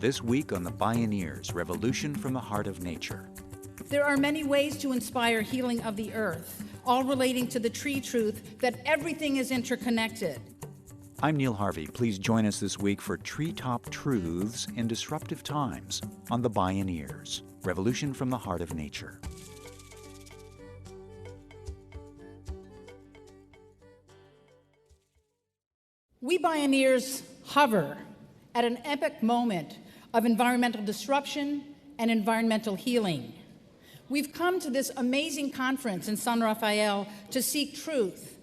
This week on the Bioneers, Revolution from the Heart of Nature. There are many ways to inspire healing of the earth, all relating to the tree truth that everything is interconnected. I'm Neil Harvey. Please join us this week for Treetop Truths in Disruptive Times on the Bioneers, Revolution from the Heart of Nature. We Bioneers hover at an epic moment of environmental disruption and environmental healing. We've come to this amazing conference in San Rafael to seek truth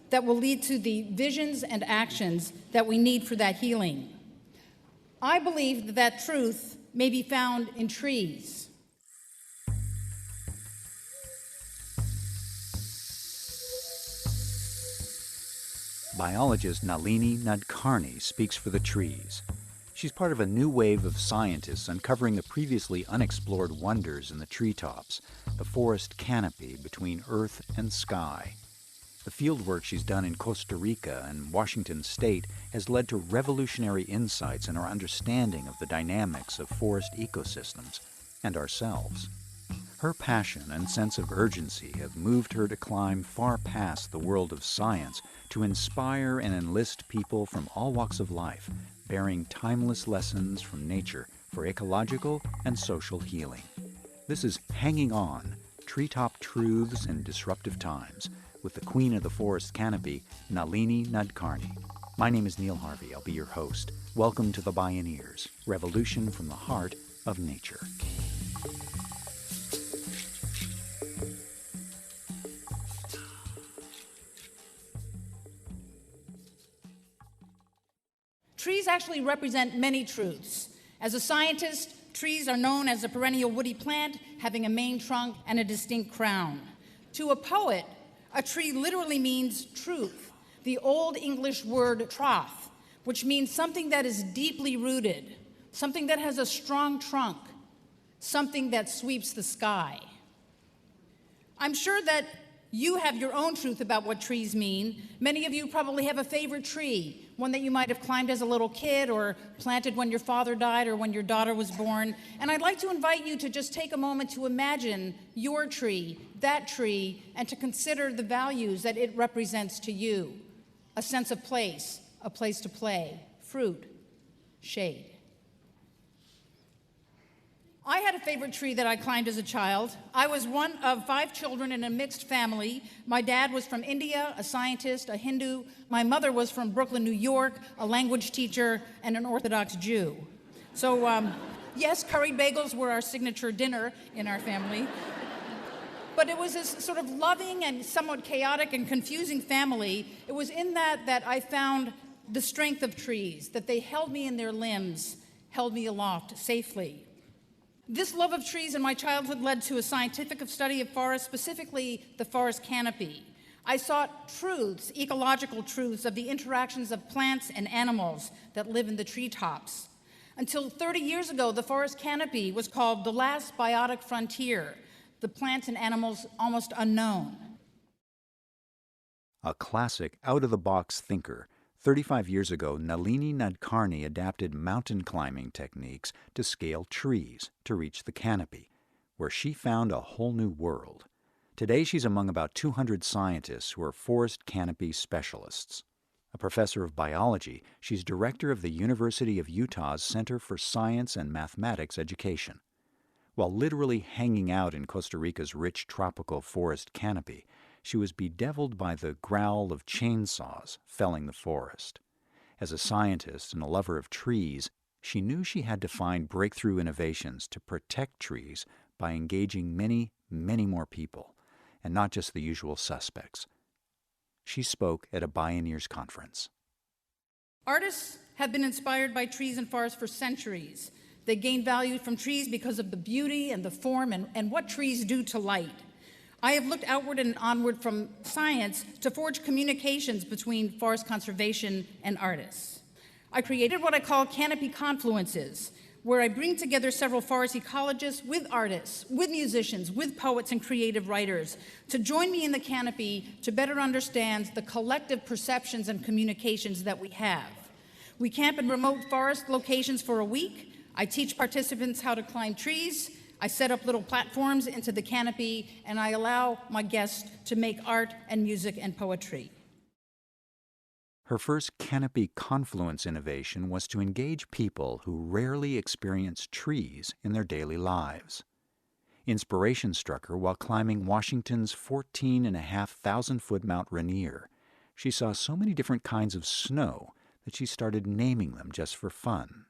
that will lead to the visions and actions that we need for that healing. I believe that truth may be found in trees. Biologist Nalini Nadkarni speaks for the trees. She's part of a new wave of scientists uncovering the previously unexplored wonders in the treetops, the forest canopy between earth and sky. The fieldwork she's done in Costa Rica and Washington State has led to revolutionary insights in our understanding of the dynamics of forest ecosystems and ourselves. Her passion and sense of urgency have moved her to climb far past the world of science to inspire and enlist people from all walks of life, bearing timeless lessons from nature for ecological and social healing. This is Hanging On, Treetop Truths in Disruptive Times, with the Queen of the Forest Canopy, Nalini Nadkarni. My name is Neil Harvey. I'll be your host. Welcome to the Bioneers, Revolution from the Heart of Nature. Trees actually represent many truths. As a scientist, trees are known as a perennial woody plant having a main trunk and a distinct crown. To a poet, a tree literally means truth, the Old English word troth, which means something that is deeply rooted, something that has a strong trunk, something that sweeps the sky. I'm sure that you have your own truth about what trees mean. Many of you probably have a favorite tree, one that you might have climbed as a little kid or planted when your father died or when your daughter was born. And I'd like to invite you to just take a moment to imagine your tree, that tree, and to consider the values that it represents to you. A sense of place, a place to play, fruit, shade. I had a favorite tree that I climbed as a child. I was one of 5 children in a mixed family. My dad was from India, a scientist, a Hindu. My mother was from Brooklyn, New York, a language teacher, and an Orthodox Jew. So, yes, curried bagels were our signature dinner in our family. But it was this sort of loving and somewhat chaotic and confusing family. It was in that I found the strength of trees, that they held me in their limbs, held me aloft safely. This love of trees in my childhood led to a scientific study of forests, specifically the forest canopy. I sought truths, ecological truths of the interactions of plants and animals that live in the treetops. Until 30 years ago, the forest canopy was called the last biotic frontier, the plants and animals almost unknown. A classic out-of-the-box thinker, 35 years ago, Nalini Nadkarni adapted mountain climbing techniques to scale trees to reach the canopy, where she found a whole new world. Today, she's among about 200 scientists who are forest canopy specialists. A professor of biology, she's director of the University of Utah's Center for Science and Mathematics Education. While literally hanging out in Costa Rica's rich tropical forest canopy, she was bedeviled by the growl of chainsaws felling the forest. As a scientist and a lover of trees, she knew she had to find breakthrough innovations to protect trees by engaging many, many more people, and not just the usual suspects. She spoke at a Bioneers conference. Artists have been inspired by trees and forests for centuries. They gain value from trees because of the beauty and the form and what trees do to light. I have looked outward and onward from science to forge communications between forest conservation and artists. I created what I call canopy confluences, where I bring together several forest ecologists with artists, with musicians, with poets and creative writers to join me in the canopy to better understand the collective perceptions and communications that we have. We camp in remote forest locations for a week. I teach participants how to climb trees. I set up little platforms into the canopy, and I allow my guests to make art and music and poetry. Her first canopy confluence innovation was to engage people who rarely experience trees in their daily lives. Inspiration struck her while climbing Washington's 14,500-foot Mount Rainier. She saw so many different kinds of snow that she started naming them just for fun.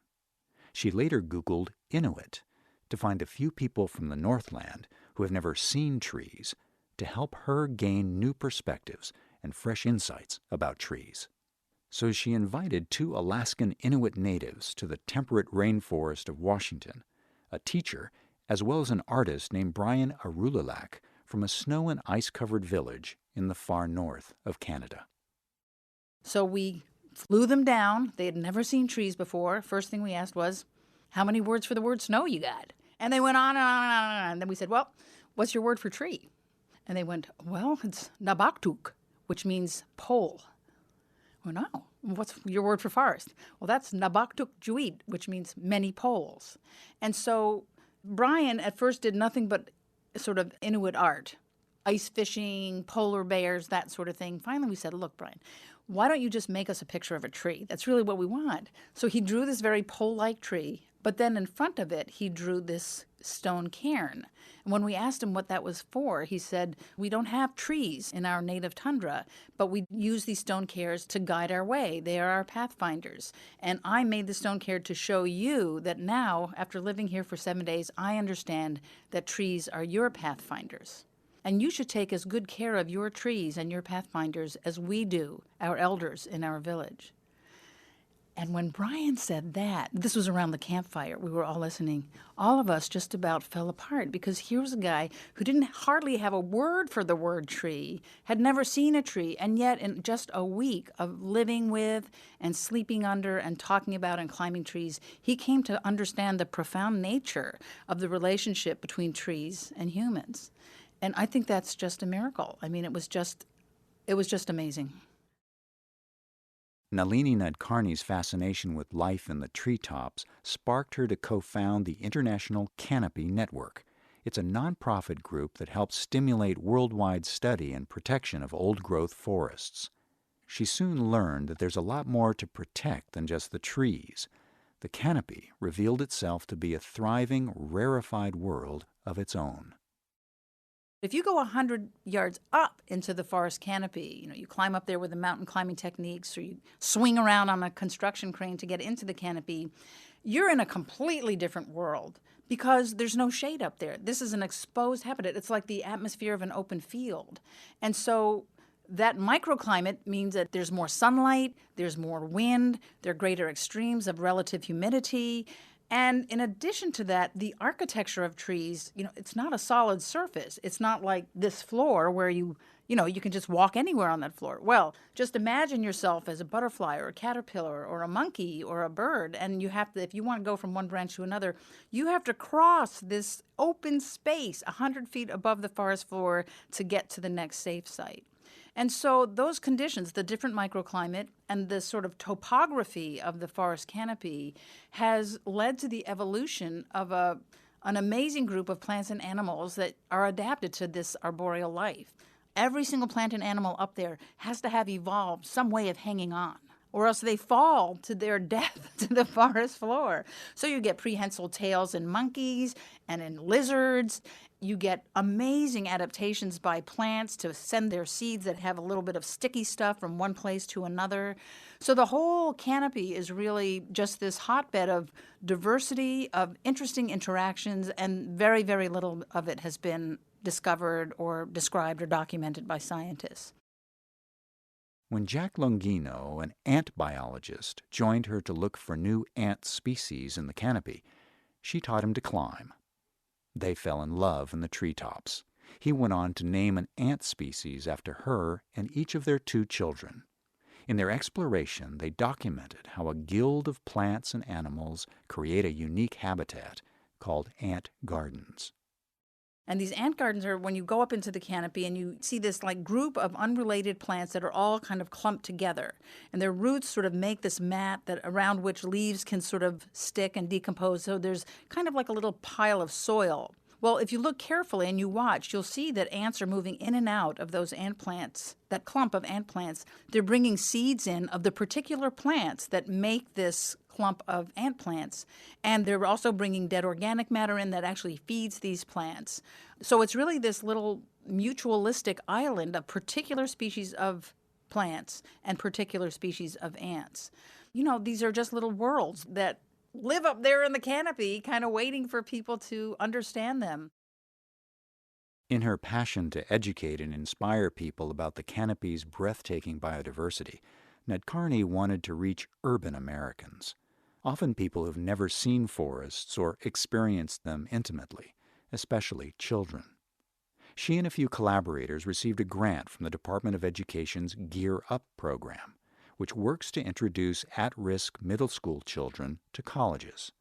She later Googled Inuit to find a few people from the Northland who have never seen trees to help her gain new perspectives and fresh insights about trees. So she invited 2 Alaskan Inuit natives to the temperate rainforest of Washington, a teacher, as well as an artist named Brian Arulilak from a snow and ice-covered village in the far north of Canada. So we flew them down. They had never seen trees before. First thing we asked was, how many words for the word snow you got? And they went on and on and on and on. And then we said, well, what's your word for tree? And they went, well, it's nabaktuk, which means pole. Well, no. What's your word for forest? Well, that's nabaktuk juit, which means many poles. And so Brian at first did nothing but sort of Inuit art, ice fishing, polar bears, that sort of thing. Finally, we said, look, Brian, why don't you just make us a picture of a tree? That's really what we want. So he drew this very pole-like tree, but then in front of it, he drew this stone cairn. And when we asked him what that was for, he said, we don't have trees in our native tundra, but we use these stone cairns to guide our way. They are our pathfinders. And I made the stone cairn to show you that now, after living here for 7 days, I understand that trees are your pathfinders. And you should take as good care of your trees and your pathfinders as we do, our elders in our village. And when Brian said that, this was around the campfire, we were all listening, all of us just about fell apart, because here was a guy who didn't hardly have a word for the word tree, had never seen a tree, and yet in just a week of living with and sleeping under and talking about and climbing trees, he came to understand the profound nature of the relationship between trees and humans. And I think that's just a miracle. I mean, it was just amazing. Nalini Nadkarni's fascination with life in the treetops sparked her to co-found the International Canopy Network. It's a nonprofit group that helps stimulate worldwide study and protection of old-growth forests. She soon learned that there's a lot more to protect than just the trees. The canopy revealed itself to be a thriving, rarefied world of its own. If you go 100 yards up into the forest canopy, you climb up there with the mountain climbing techniques, or you swing around on a construction crane to get into the canopy, you're in a completely different world because there's no shade up there. This is an exposed habitat. It's like the atmosphere of an open field. And so that microclimate means that there's more sunlight, there's more wind, there are greater extremes of relative humidity. And in addition to that, the architecture of trees, it's not a solid surface. It's not like this floor where you can just walk anywhere on that floor. Well, just imagine yourself as a butterfly or a caterpillar or a monkey or a bird, and you have to, if you want to go from one branch to another, you have to cross this open space 100 feet above the forest floor to get to the next safe site. And so those conditions, the different microclimate and the sort of topography of the forest canopy, has led to the evolution of an amazing group of plants and animals that are adapted to this arboreal life. Every single plant and animal up there has to have evolved some way of hanging on, or else they fall to their death to the forest floor. So you get prehensile tails in monkeys and in lizards. You get amazing adaptations by plants to send their seeds that have a little bit of sticky stuff from one place to another. So the whole canopy is really just this hotbed of diversity, of interesting interactions, and very, very little of it has been discovered or described or documented by scientists. When Jack Longino, an ant biologist, joined her to look for new ant species in the canopy, she taught him to climb. They fell in love in the treetops. He went on to name an ant species after her and each of their 2 children. In their exploration, they documented how a guild of plants and animals create a unique habitat called ant gardens. And these ant gardens are when you go up into the canopy and you see this like group of unrelated plants that are all kind of clumped together. And their roots sort of make this mat that around which leaves can sort of stick and decompose. So there's kind of like a little pile of soil. Well, if you look carefully and you watch, you'll see that ants are moving in and out of those ant plants, that clump of ant plants. They're bringing seeds in of the particular plants that make this clump of ant plants. And they're also bringing dead organic matter in that actually feeds these plants. So it's really this little mutualistic island of particular species of plants and particular species of ants. You know, these are just little worlds that live up there in the canopy, kind of waiting for people to understand them. In her passion to educate and inspire people about the canopy's breathtaking biodiversity, Nadkarni wanted to reach urban Americans, often people who've never seen forests or experienced them intimately, especially children. She and a few collaborators received a grant from the Department of Education's Gear Up program, which works to introduce at-risk middle school children to colleges.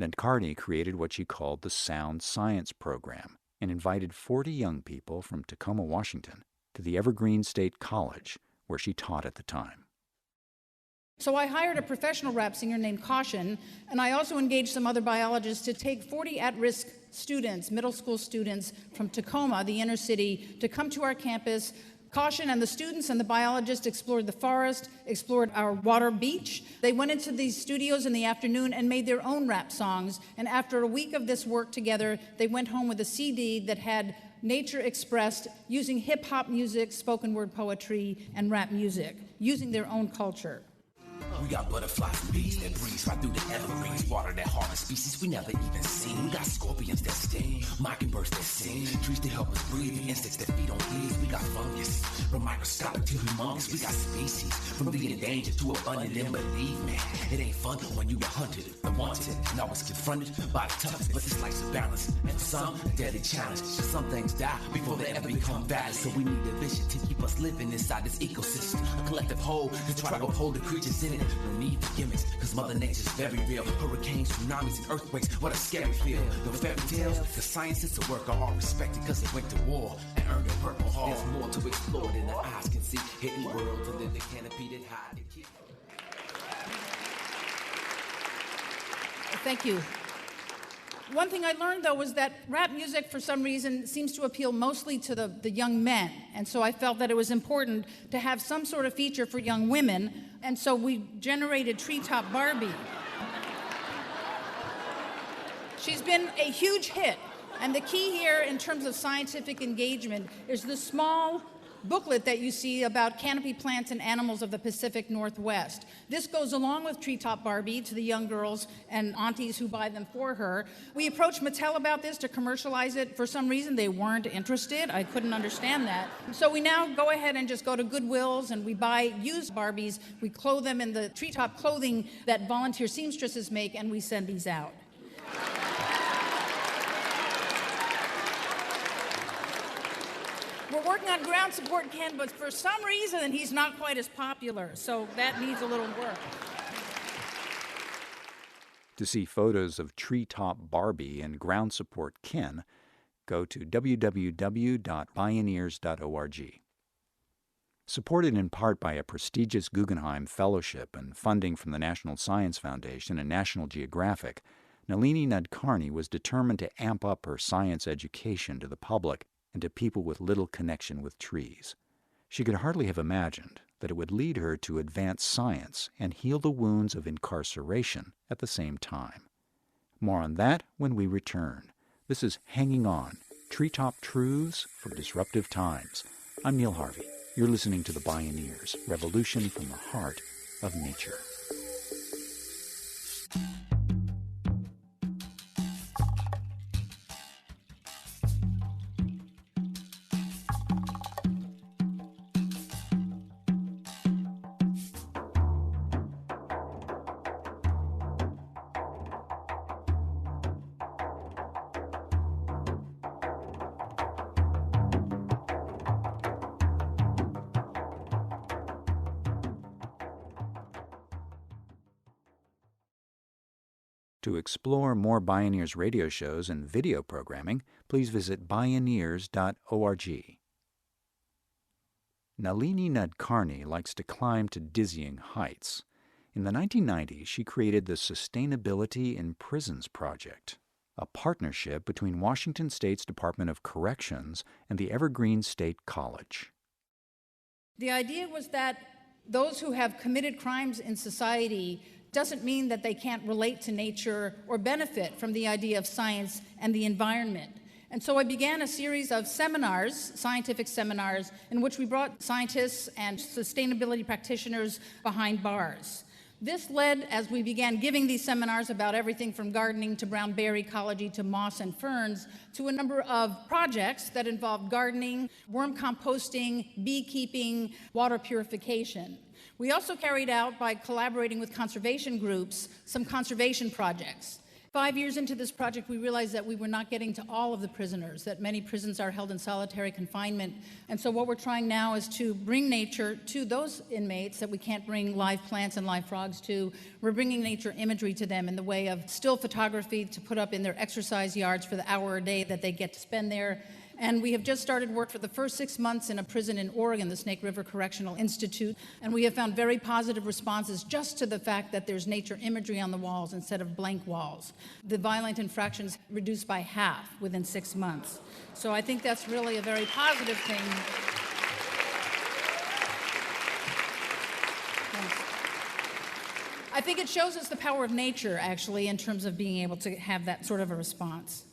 Nadkarni created what she called the Sound Science Program and invited 40 young people from Tacoma, Washington, to the Evergreen State College, where she taught at the time. So I hired a professional rap singer named Caution, and I also engaged some other biologists to take 40 at-risk students, middle school students from Tacoma, the inner city, to come to our campus. Caution and the students and the biologists explored the forest, explored our water beach. They went into these studios in the afternoon and made their own rap songs. And after a week of this work together, they went home with a CD that had nature expressed using hip-hop music, spoken word poetry, and rap music, using their own culture. We got butterflies and bees that breeze right through the evergreens. Water that harvest species we never even seen. We got scorpions that sting, mockingbirds that sing, trees that help us breathe, insects that feed on leaves. We got fungus, from microscopic to humongous. We got species, from the endangered to abundant. And believe me, it ain't fun when you get hunted, unwanted, and always confronted by the toughest. But this life's a balance, and some a deadly challenge. Some things die before they ever become valid. So we need a vision to keep us living inside this ecosystem, a collective whole to try to uphold the creatures in it. No need for gimmicks, cause Mother Nature's very real. Hurricanes, tsunamis, and earthquakes, what a scary feel. No fairy tales, the scientists are work are all respected cause they went to war and earned a Purple Heart. There's more to explore than the eyes can see. Hidden worlds under the canopy that hide the kid. Thank you. One thing I learned, though, was that rap music, for some reason, seems to appeal mostly to the young men. And so I felt that it was important to have some sort of feature for young women. And so we generated Treetop Barbie. She's been a huge hit. And the key here, in terms of scientific engagement, is the small booklet that you see about canopy plants and animals of the Pacific Northwest. This goes along with Treetop Barbie to the young girls and aunties who buy them for her. We approached Mattel about this to commercialize it. For some reason, they weren't interested. I couldn't understand that. So we now go ahead and just go to Goodwill's and we buy used Barbies. We clothe them in the Treetop clothing that volunteer seamstresses make, and we send these out. We're working on ground support Ken, but for some reason he's not quite as popular, so that needs a little work. To see photos of Treetop Barbie and ground support Ken, go to www.bioneers.org. Supported in part by a prestigious Guggenheim Fellowship and funding from the National Science Foundation and National Geographic, Nalini Nadkarni was determined to amp up her science education to the public and to people with little connection with trees. She could hardly have imagined that it would lead her to advance science and heal the wounds of incarceration at the same time. More on that when we return. This is Hanging On, Treetop Truths for Disruptive Times. I'm Neil Harvey. You're listening to the Bioneers, Revolution from the Heart of Nature. To explore more Bioneers radio shows and video programming, please visit bioneers.org. Nalini Nadkarni likes to climb to dizzying heights. In the 1990s, she created the Sustainability in Prisons Project, a partnership between Washington State's Department of Corrections and the Evergreen State College. The idea was that those who have committed crimes in society doesn't mean that they can't relate to nature or benefit from the idea of science and the environment. And so I began a series of seminars, scientific seminars, in which we brought scientists and sustainability practitioners behind bars. This led, as we began giving these seminars about everything from gardening to brown bear ecology to moss and ferns, to a number of projects that involved gardening, worm composting, beekeeping, water purification. We also carried out, by collaborating with conservation groups, some conservation projects. 5 years into this project, we realized that we were not getting to all of the prisoners, that many prisons are held in solitary confinement. And so what we're trying now is to bring nature to those inmates that we can't bring live plants and live frogs to. We're bringing nature imagery to them in the way of still photography to put up in their exercise yards for the hour a day that they get to spend there. And we have just started work for the first 6 months in a prison in Oregon, the Snake River Correctional Institute, and we have found very positive responses just to the fact that there's nature imagery on the walls instead of blank walls. The violent infractions reduced by half within 6 months. So I think that's really a very positive thing. I think it shows us the power of nature, actually, in terms of being able to have that sort of a response.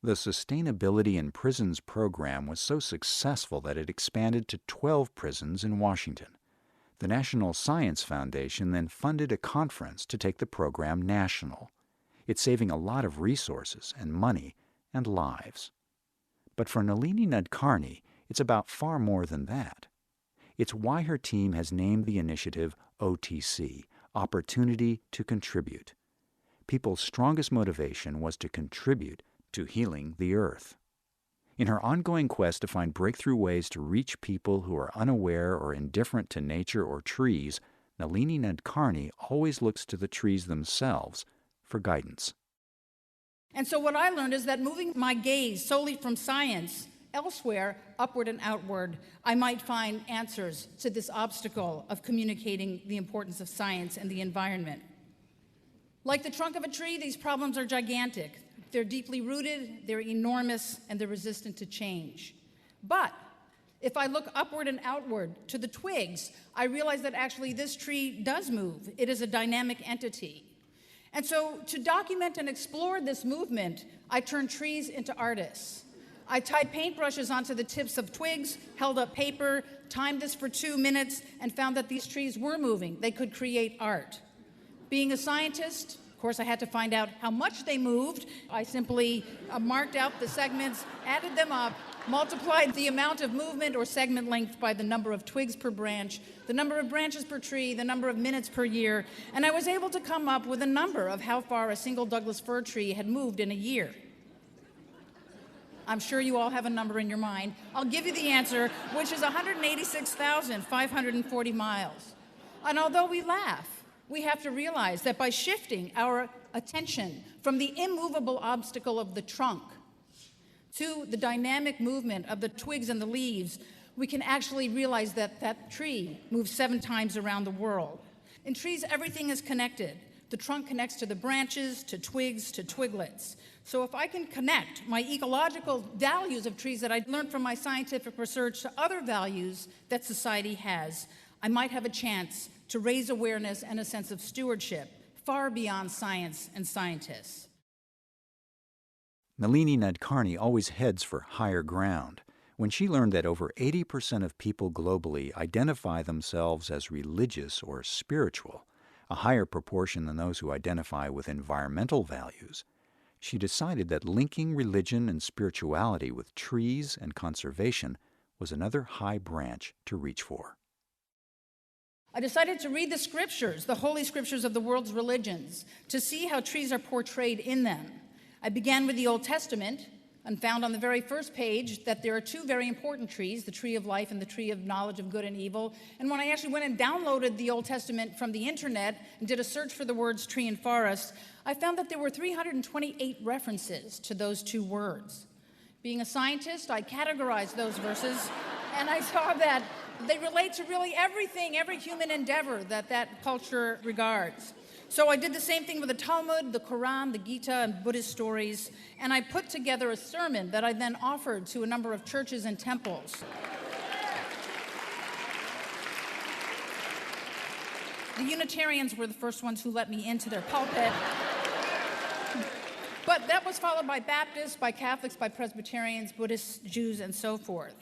The Sustainability in Prisons program was so successful that it expanded to 12 prisons in Washington. The National Science Foundation then funded a conference to take the program national. It's saving a lot of resources and money and lives. But for Nalini Nadkarni, it's about far more than that. It's why her team has named the initiative OTC, Opportunity to Contribute. People's strongest motivation was to contribute to healing the earth. In her ongoing quest to find breakthrough ways to reach people who are unaware or indifferent to nature or trees, Nalini Nadkarni always looks to the trees themselves for guidance. And so what I learned is that moving my gaze solely from science elsewhere, upward and outward, I might find answers to this obstacle of communicating the importance of science and the environment. Like the trunk of a tree, these problems are gigantic. They're deeply rooted, they're enormous, and they're resistant to change. But if I look upward and outward to the twigs, I realize that actually this tree does move. It is a dynamic entity. And so to document and explore this movement, I turned trees into artists. I tied paintbrushes onto the tips of twigs, held up paper, timed this for 2 minutes, and found that these trees were moving. They could create art. Being a scientist, of course, I had to find out how much they moved. I simply marked out the segments, added them up, multiplied the amount of movement or segment length by the number of twigs per branch, the number of branches per tree, the number of minutes per year, and I was able to come up with a number of how far a single Douglas fir tree had moved in a year. I'm sure you all have a number in your mind. I'll give you the answer, which is 186,540 miles. And although we laugh, we have to realize that by shifting our attention from the immovable obstacle of the trunk to the dynamic movement of the twigs and the leaves, we can actually realize that that tree moves 7 times around the world. In trees, everything is connected. The trunk connects to the branches, to twigs, to twiglets. So if I can connect my ecological values of trees that I learned from my scientific research to other values that society has, I might have a chance to raise awareness and a sense of stewardship far beyond science and scientists. Nalini Nadkarni always heads for higher ground. When she learned that over 80% of people globally identify themselves as religious or spiritual, a higher proportion than those who identify with environmental values, she decided that linking religion and spirituality with trees and conservation was another high branch to reach for. I decided to read the scriptures, the holy scriptures of the world's religions, to see how trees are portrayed in them. I began with the Old Testament, and found on the very first page that there are two very important trees, the tree of life and the tree of knowledge of good and evil. And when I actually went and downloaded the Old Testament from the internet and did a search for the words tree and forest, I found that there were 328 references to those two words. Being a scientist, I categorized those verses, and I saw that they relate to really everything, every human endeavor that culture regards. So I did the same thing with the Talmud, the Quran, the Gita, and Buddhist stories, and I put together a sermon that I then offered to a number of churches and temples. The Unitarians were the first ones who let me into their pulpit. But that was followed by Baptists, by Catholics, by Presbyterians, Buddhists, Jews, and so forth.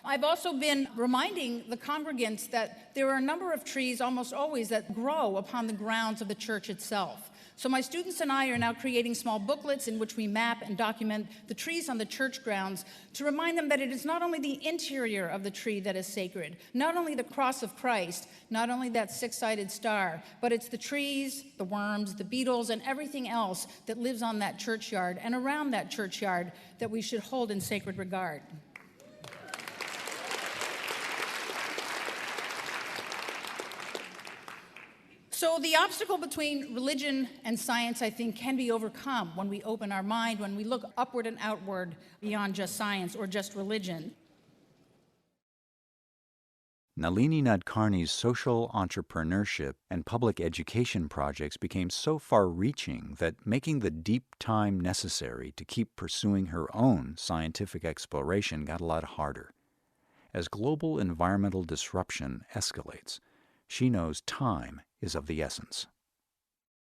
I've also been reminding the congregants that there are a number of trees, almost always, that grow upon the grounds of the church itself. So my students and I are now creating small booklets in which we map and document the trees on the church grounds to remind them that it is not only the interior of the tree that is sacred, not only the cross of Christ, not only that six-sided star, but it's the trees, the worms, the beetles, and everything else that lives on that churchyard and around that churchyard that we should hold in sacred regard. So the obstacle between religion and science, I think, can be overcome when we open our mind, when we look upward and outward beyond just science or just religion. Nalini Nadkarni's social entrepreneurship and public education projects became so far-reaching that making the deep time necessary to keep pursuing her own scientific exploration got a lot harder. As global environmental disruption escalates, she knows time is of the essence.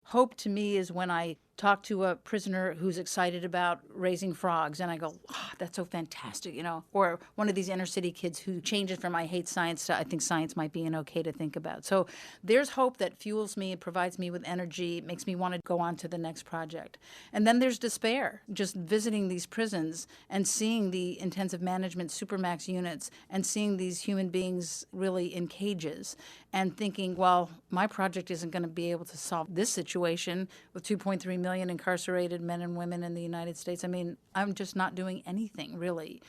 Hope to me is when I talk to a prisoner who's excited about raising frogs, and I go, oh, that's so fantastic, you know. Or one of these inner city kids who changes from I hate science to I think science might be an okay to think about. So there's hope that fuels me, it provides me with energy, it makes me want to go on to the next project. And then there's despair, just visiting these prisons and seeing the intensive management supermax units and seeing these human beings really in cages and thinking, well, my project isn't going to be able to solve this situation with 2.3 million incarcerated men and women in the United States. I mean, I'm just not doing anything, really.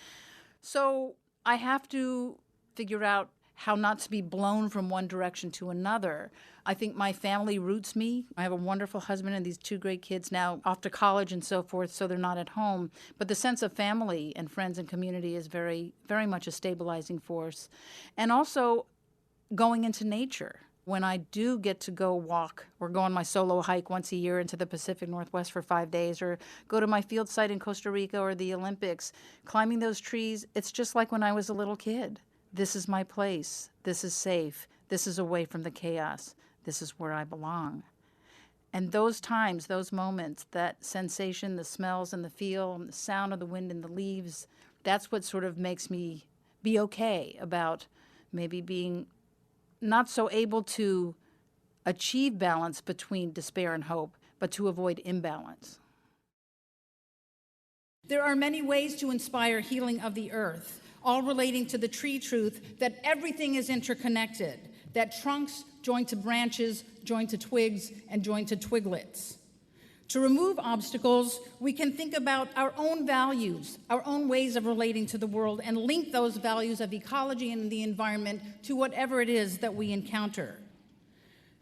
So I have to figure out how not to be blown from one direction to another. I think my family roots me. I have a wonderful husband and these two great kids now off to college and so forth, so they're not at home. But the sense of family and friends and community is very, very much a stabilizing force. And also going into nature. When I do get to go walk or go on my solo hike once a year into the Pacific Northwest for 5 days or go to my field site in Costa Rica or the Olympics, climbing those trees, it's just like when I was a little kid. This is my place. This is safe. This is away from the chaos. This is where I belong. And those times, those moments, that sensation, the smells and the feel and the sound of the wind in the leaves, that's what sort of makes me be okay about maybe being not so able to achieve balance between despair and hope, but to avoid imbalance. There are many ways to inspire healing of the earth, all relating to the tree truth that everything is interconnected, that trunks join to branches, join to twigs, and join to twiglets. To remove obstacles, we can think about our own values, our own ways of relating to the world, and link those values of ecology and the environment to whatever it is that we encounter.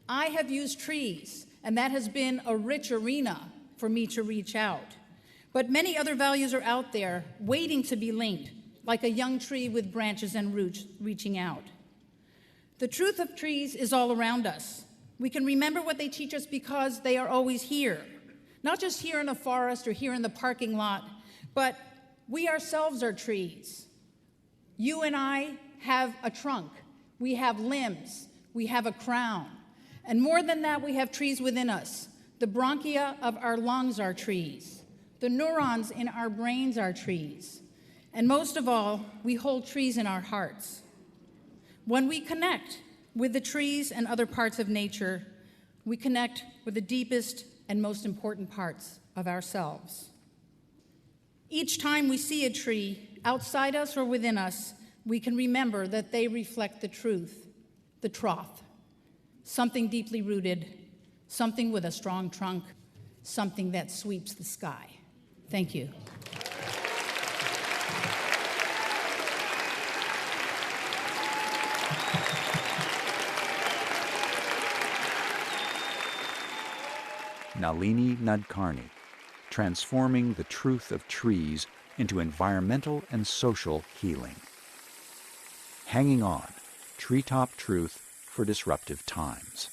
I have used trees, and that has been a rich arena for me to reach out. But many other values are out there waiting to be linked, like a young tree with branches and roots reaching out. The truth of trees is all around us. We can remember what they teach us because they are always here. Not just here in a forest or here in the parking lot, but we ourselves are trees. You and I have a trunk. We have limbs. We have a crown. And more than that, we have trees within us. The bronchia of our lungs are trees. The neurons in our brains are trees. And most of all, we hold trees in our hearts. When we connect with the trees and other parts of nature, we connect with the deepest and most important parts of ourselves. Each time we see a tree, outside us or within us, we can remember that they reflect the truth, the troth, something deeply rooted, something with a strong trunk, something that sweeps the sky. Thank you. Nalini Nadkarni, transforming the truth of trees into environmental and social healing. Hanging On, Treetop Truth for Disruptive Times.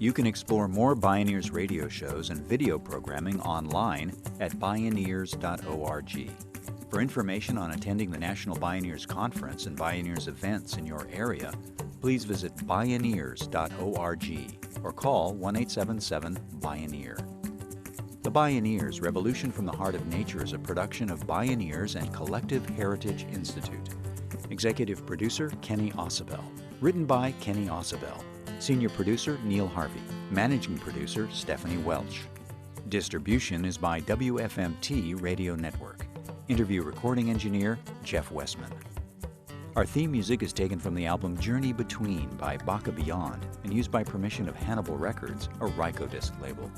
You can explore more Bioneers radio shows and video programming online at bioneers.org. For information on attending the National Bioneers Conference and Bioneers events in your area, please visit bioneers.org or call 1-877-BIONEER. The Bioneers, Revolution from the Heart of Nature is a production of Bioneers and Collective Heritage Institute. Executive Producer, Kenny Ausubel. Written by Kenny Ausubel. Senior Producer, Neil Harvey. Managing Producer, Stephanie Welch. Distribution is by WFMT Radio Network. Interview Recording Engineer, Jeff Westman. Our theme music is taken from the album Journey Between by Baka Beyond and used by permission of Hannibal Records, a Rykodisc label.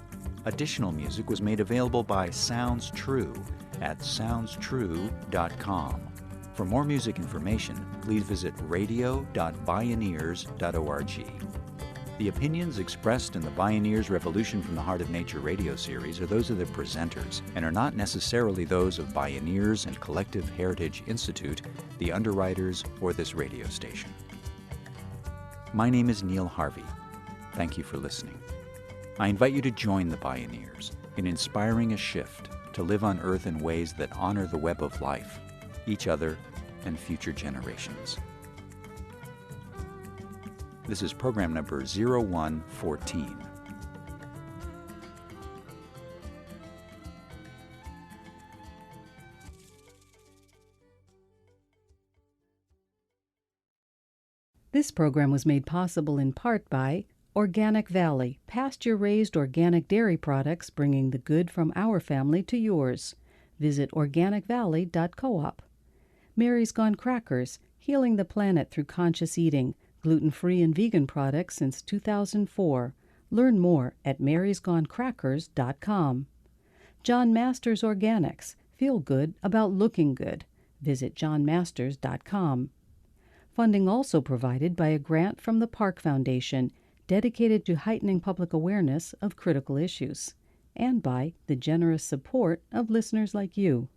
Additional music was made available by Sounds True at soundstrue.com. For more music information, please visit radio.bioneers.org. The opinions expressed in the Bioneers Revolution from the Heart of Nature radio series are those of the presenters and are not necessarily those of Bioneers and Collective Heritage Institute, the underwriters, or this radio station. My name is Neil Harvey. Thank you for listening. I invite you to join the Bioneers in inspiring a shift to live on Earth in ways that honor the web of life, each other, and future generations. This is program number 0114. This program was made possible in part by Organic Valley, pasture-raised organic dairy products bringing the good from our family to yours. Visit organicvalley.coop. Mary's Gone Crackers, healing the planet through conscious eating, gluten-free and vegan products since 2004. Learn more at marysgonecrackers.com. John Masters Organics, feel good about looking good. Visit johnmasters.com. Funding also provided by a grant from the Park Foundation, dedicated to heightening public awareness of critical issues, and by the generous support of listeners like you.